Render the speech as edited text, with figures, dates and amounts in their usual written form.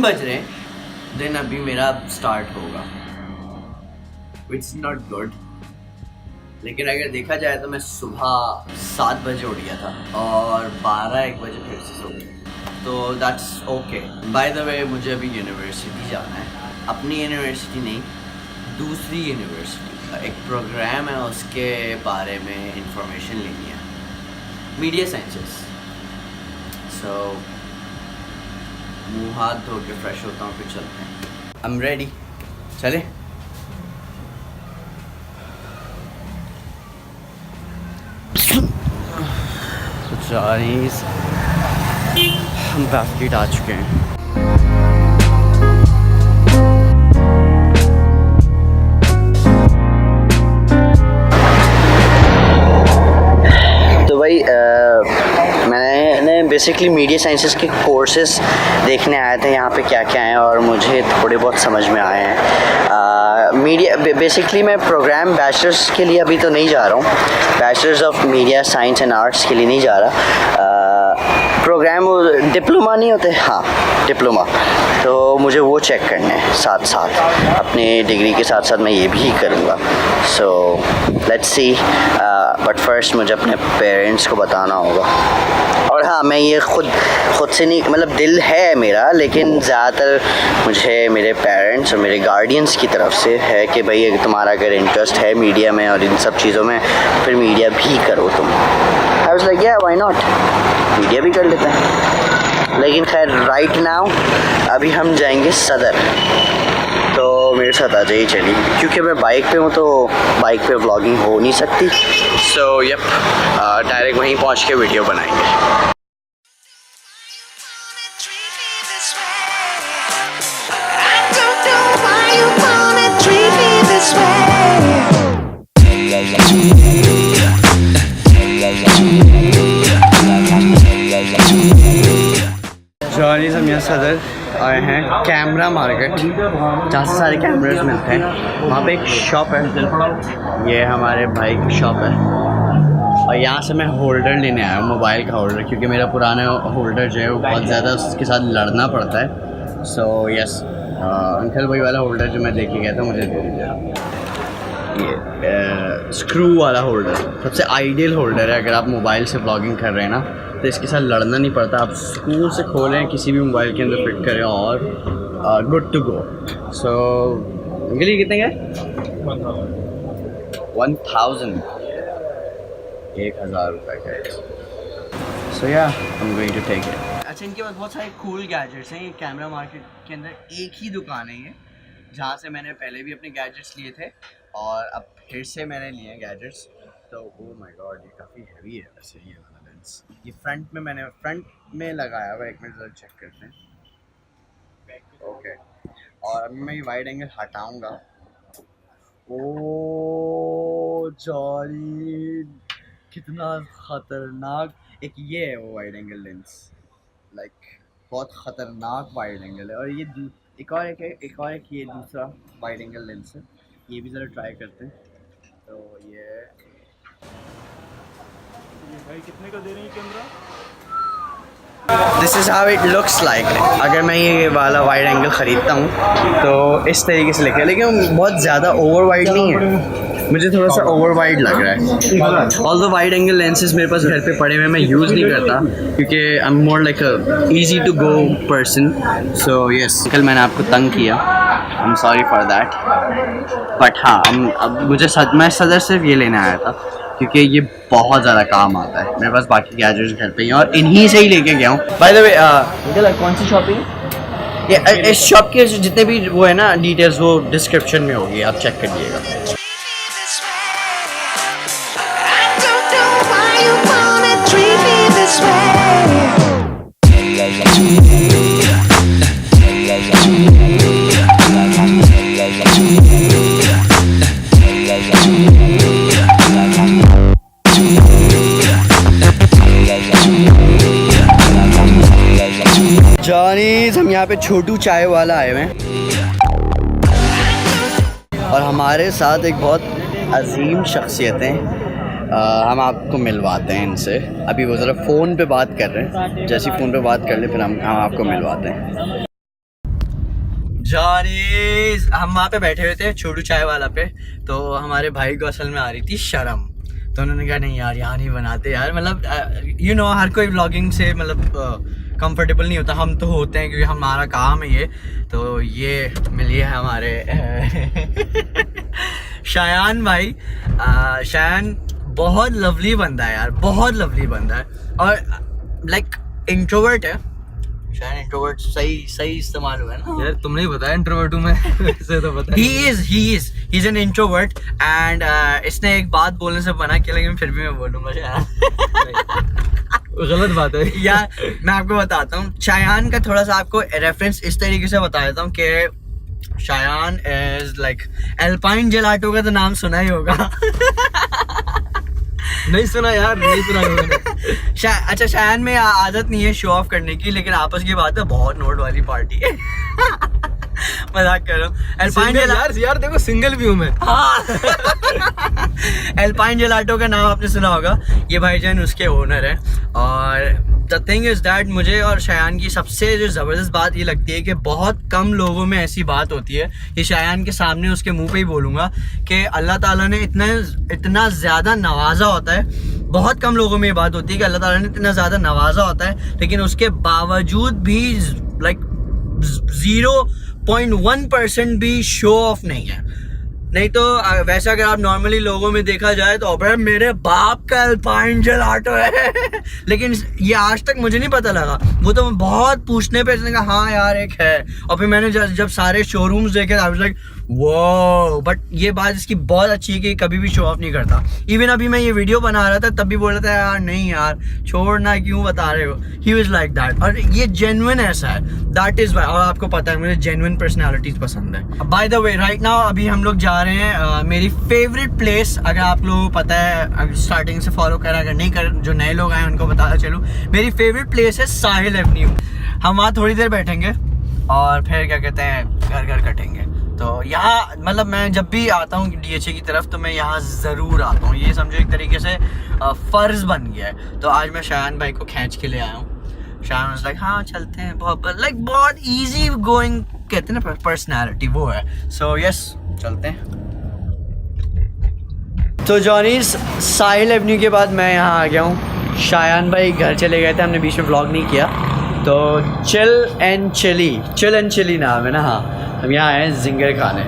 बज रहे हैं, दिन अभी मेरा स्टार्ट होगा, इट्स नॉट गुड। लेकिन अगर देखा जाए तो मैं सुबह 7 बजे उठ गया था और 12-1 बजे फिर से सो गया, तो that's okay. By the way मुझे अभी यूनिवर्सिटी जाना है, अपनी यूनिवर्सिटी नहीं, दूसरी यूनिवर्सिटी, एक प्रोग्राम है उसके बारे में इंफॉर्मेशन लेनी है, मीडिया साइंसेस। सो मुँह हाथ धो के फ्रेश होता हूँ, फिर चलते हैं। आई एम रेडी, चले। चाइनीज़ हम बैफलीट आ चुके हैं। तो भाई मैंने बेसिकली मीडिया साइंसेस के कोर्सेज देखने आए थे यहाँ पे क्या क्या हैं, और मुझे थोड़े बहुत समझ में आए हैं। मीडिया बेसिकली मैं प्रोग्राम बैचलर्स के लिए अभी तो नहीं जा रहा हूँ, bachelors of media science and arts के लिए नहीं जा रहा। प्रोग्राम डिप्लोमा नहीं होते, हाँ डिप्लोमा, तो मुझे वो चेक करने हैं साथ साथ, अपने डिग्री के साथ साथ मैं ये भी करूँगा। So let's see, but first मुझे अपने पेरेंट्स को बताना होगा। और हाँ, मैं ये खुद से नहीं, मतलब दिल है मेरा, लेकिन ज़्यादातर मुझे मेरे पेरेंट्स और मेरे गार्डियंस की तरफ से है कि भाई अगर तुम्हारा अगर इंटरेस्ट है मीडिया में और इन सब चीज़ों में, फिर मीडिया भी करो तुम। आई वाज लाइक या व्हाई नॉट, मीडिया भी कर लेते हैं। लेकिन खैर राइट नाउ अभी हम जाएंगे सदर, तो मेरे साथ आ जाइए चलिए, क्योंकि मैं बाइक पे हूँ तो बाइक पे व्लॉगिंग हो नहीं सकती। सो यप, डायरेक्ट वहीं पहुँच के वीडियो बनाएंगे। चाइनीज़ हम यहाँ सदर आए हैं, कैमरा मार्केट, जहाँ से सारे कैमरास मिलते हैं। वहाँ पे एक शॉप है, ये हमारे भाई की शॉप है, और यहाँ से मैं होल्डर लेने आया हूँ, मोबाइल का होल्डर, क्योंकि मेरा पुराना होल्डर जो है वो बहुत ज़्यादा उसके साथ लड़ना पड़ता है। सो यस, अंकल वही वाला होल्डर जो मैं लेके गया था मुझे दे दीजिए। ये स्क्रू वाला होल्डर सबसे आइडियल होल्डर है अगर आप मोबाइल से ब्लॉगिंग कर रहे हैं ना, तो इसके साथ लड़ना नहीं पड़ता। आप स्क्रू से खोलें, किसी भी मोबाइल के अंदर फिट करें और good to go. So uncle ये कितने का है? 1000 1000 रुपये का है। सो या I am going to take it. अच्छा, इनके पास बहुत सारे कूल गैजेट्स हैं। ये कैमरा मार्केट के अंदर एक ही दुकान है ये, जहाँ से मैंने पहले भी अपने गैजेट्स लिए थे और अब फिर से मैंने लिए हैं गैजेट्स। तो ओह माय गॉड, ये काफ़ी हैवी है वैसे ये वाला लेंस। ये फ्रंट में लगाया हुआ है, एक मिनट ज़रा चेक करते हैं। ओके, और अभी मैं ये वाइड एंगल हटाऊँगा। ओह जॉली, कितना ख़तरनाक। एक ये है वो वाइड एंगल लेंस, लाइक बहुत ख़तरनाक वाइड एंगल है। और ये एक और ये दूसरा वाइड एंगल लेंस है, ये भी ज़रा ट्राई करते हैं। तो ये भाई कितने का दे रहे हैं camera? This is how it looks like. अगर मैं ये वाला वाइड एंगल ख़रीदता हूँ तो इस तरीके से लेके, लेकिन बहुत ज़्यादा ओवर वाइड नहीं है, मुझे थोड़ा सा ओवर वाइड लग रहा है। ऑल्दो वाइड एंगल लेंसेज मेरे पास घर पे पड़े हुए, मैं यूज़ नहीं करता क्योंकि I am more like a easy to go person. So yes, कल मैंने आपको तंग किया, I am sorry for that. But हाँ, अब मैं सदर सिर्फ ये लेने आया था क्योंकि ये बहुत ज़्यादा काम आता है। मेरे पास बाकी गैजेट्स घर पे ही हैं और इन्हीं से ही लेके गया हूँ। बाय द वे अंकल, कौन सी शॉपिंग? ये इस शॉप के जितने भी वो है ना डिटेल्स, वो डिस्क्रिप्शन में होगी, आप चेक करिएगा। चाइनीज़, हम यहाँ पे छोटू चाय वाला आए हुए हैं और हमारे साथ एक बहुत अजीम शख्सियत हैं। हम आपको मिलवाते हैं इनसे। अभी वो ज़रा फ़ोन पे बात कर रहे हैं, जैसी फ़ोन पे बात कर ले फिर हम आपको मिलवाते हैं। जॉनीज हम वहाँ पे बैठे हुए थे छोटू चाय वाला पे, तो हमारे भाई को असल में आ रही थी शर्म, तो उन्होंने कहा नहीं यार यहाँ नहीं बनाते यार, मतलब यू नो हर कोई व्लॉगिंग से मतलब कंफर्टेबल नहीं होता, हम तो होते हैं क्योंकि हमारा काम है ये। तो ये मिलिए है हमारे शायान भाई। शायान बहुत लवली बंदा है यार, बहुत लवली बंदा है और लाइक इंट्रोवर्ट है। शायद इंट्रोवर्ट सही इस्तेमाल हुआ है ना यार तुमने ही बताया इंट्रोवर्ट हूँ मैं वैसे तो पता he is an introvert and इसने एक बात बोलने से मना किया, लेकिन फिर भी मैं बोलूंगा शायद गलत बात है यार। मैं आपको बताता हूँ शायान का थोड़ा सा आपको रेफरेंस इस तरीके से बता देता हूँ कि Shayan is like Alpine Gelato का तो नाम सुना ही होगा नहीं सुना यार, नहीं सुना मैंने। अच्छा शायान में आदत नहीं है शो ऑफ करने की, लेकिन आपस की बात है बहुत नोट वाली पार्टी है मजाक कर रहा हूँ। एल्पाइन यार देखो सिंगल भी हूँ मैं। एल्पाइन जेलाटो का नाम आपने सुना होगा, ये भाईजान उसके ओनर है। और द थिंग इज दैट मुझे और शायान की सबसे जो ज़बरदस्त बात ये लगती है कि बहुत कम लोगों में ऐसी बात होती है, ये शायान के सामने उसके मुंह पे ही बोलूँगा कि अल्लाह ताला ने इतना ज़्यादा नवाजा होता है। बहुत कम लोगों में ये बात होती है कि अल्लाह ताला ने इतना ज़्यादा नवाजा होता है, लेकिन उसके बावजूद भी लाइक 0.1% भी शो ऑफ नहीं है। नहीं तो वैसे अगर आप नॉर्मली लोगों में देखा जाए तो अबे मेरे बाप का एल्पाइन जेलाटो है लेकिन ये आज तक मुझे नहीं पता लगा, वो तो बहुत पूछने पे इसने कहा हाँ यार एक है, और फिर मैंने जब सारे शोरूम्स देखे आई वाज लाइक वो। बट ये बात इसकी बहुत अच्छी है कि कभी भी शो ऑफ नहीं करता। इवन अभी मैं ये वीडियो बना रहा था तब भी बोल रहा था यार नहीं यार छोड़ना क्यों बता रहे हो, ही वाज लाइक दैट। और ये जेन्युइन ऐसा है, दैट इज वाई। और आपको पता है मुझे जेन्युइन पर्सनैलिटीज पसंद है। By the way right now अभी हम लोग जा रहे हैं मेरी फेवरेट प्लेस, अगर आप लोगों को पता है स्टार्टिंग से फॉलो करा, अगर नहीं कर जो नए लोग आए उनको बता चलूँ, मेरी फेवरेट प्लेस है साहिल एवेन्यू। हम वहाँ थोड़ी देर बैठेंगे और फिर क्या कहते हैं घर कटेंगे। तो यहाँ मतलब मैं जब भी आता हूँ DHA की तरफ तो मैं यहाँ ज़रूर आता हूँ, ये समझो एक तरीके से फ़र्ज़ बन गया है। तो आज मैं शायान भाई को खींच के ले आया हूँ। शायान वाज लाइक हाँ चलते हैं, बहुत इजी गोइंग कहते हैं ना पर्सनैलिटी वो है। सो यस चलते हैं। तो जॉनीज साहिल एवेन्यू के बाद मैं यहाँ आ गया हूँ। शायान भाई घर चले गए थे, हमने बीच में व्लॉग नहीं किया। तो चिल एंड चिली नाम है ना। हाँ हम यहाँ आए हैं जिंगर खाने।